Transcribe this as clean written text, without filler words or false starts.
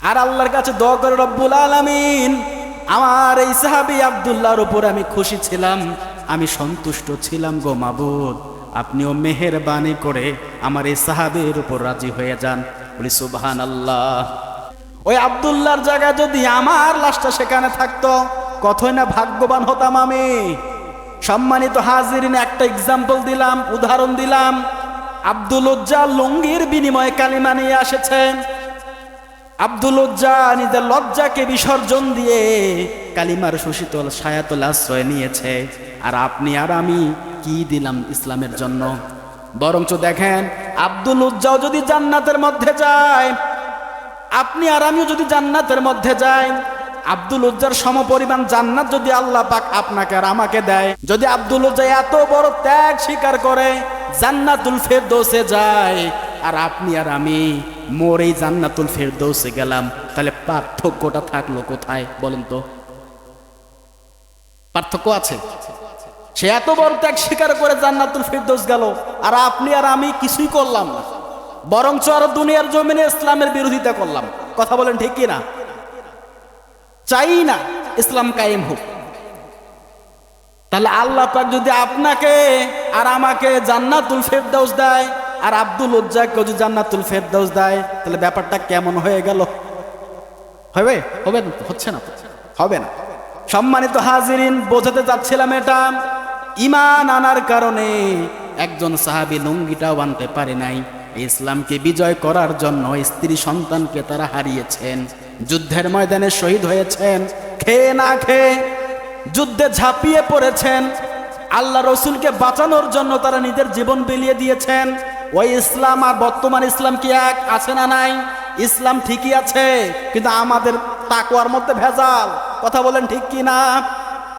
আর আল্লাহর কাছে দোয়া করে, রব্বুল আলামিন আমার এই সাহাবী আব্দুল্লাহর উপর আমি খুশি ছিলাম, আমি সন্তুষ্ট ছিলাম গো মাবুদ, আপনিও মেহেরবানি করে আমার এই সাহাবীর উপর রাজি হয়ে যান। বলি সুবহানাল্লাহ। ওই আব্দুল্লাহর জায়গায় যদি আমার লাশটা সেখানে থাকতো, কতই না ভাগ্যবান হতাম আমি। সম্মানিত হাজিরিন, একটা এক্সাম্পল দিলাম, উদাহরণ দিলাম। আব্দুল উজ্জা লুঙ্গির বিনিময়ে কালিমা নিয়ে এসেছেন। আব্দুল উজ্জা নিজের লজ্জাকে বিসর্জন দিয়ে কালিমার সুশীতল ছায়াতল আশ্রয় নিয়েছে। আর আপনি আর আমি কি দিলাম ইসলামের জন্য? বরঞ্চ দেখেন, আব্দুল উজ্জাও যদি জান্নাতের মধ্যে যায়, আপনি আর আমিও যদি জান্নাতের মধ্যে যাই, আব্দুল উজ্জার সমপরিমাণ জান্নাত যদি আল্লাহ পাক আপনাকে আর আমাকে দেয়, যদি আব্দুল উজ্জা এত বড় ত্যাগ স্বীকার করে জান্নাতুল ফেরদৌসে যায়, আর আপনি আর আমি মরেই জান্নাতুল ফেরদৌসে গেলাম, তাহলে পার্থক্যটা থাকলো কোথায় বলেন তো? পার্থক্য আছে? সে এত বড় ত্যাগ স্বীকার করে জান্নাতুল ফেরদৌস গেল, আর আপনি আর আমি কিছুই করলাম না, বরঞ্চ আরো দুনিয়ার জমিনে ইসলামের বিরোধিতা করলাম। কথা বলেন ঠিক কি না? চাই না ইসলাম কায়েম হোক। তাহলে আল্লাহ পাক যদি আপনাকে আর আমাকে জান্নাতুল ফেরদৌস দেয়, আর আব্দুল উজ্জাকে যদি জান্নাতুল ফেরদৌস দেয়, তাহলে ব্যাপারটা কেমন হয়ে গেল? হবে? হবে না? হচ্ছে না, হবে না। সম্মানিত হাজিরিন, বোঝাতে চাচ্ছিলাম এটা, ঈমান আনার কারণে একজন সাহাবী লুঙ্গিটাও আনতে পারে নাই। ইসলামকে বিজয় করার জন্য স্ত্রী সন্তানকে তারা হারিয়েছেন, যুদ্ধের ময়দানে শহীদ হয়েছেন, খেয়ে না খেয়ে যুদ্ধে ঝাঁপিয়ে পড়েছেন, আল্লাহ রসুলকে বাঁচানোর জন্য তারা নিজের জীবন বিলিয়ে দিয়েছেন। ওই ইসলাম আর বর্তমান ইসলাম কি এক আছে না নাই? ইসলাম ঠিকই আছে, কিন্তু আমাদের তাকওয়ার মধ্যে ভেজাল। কথা বলেন ঠিক কি না?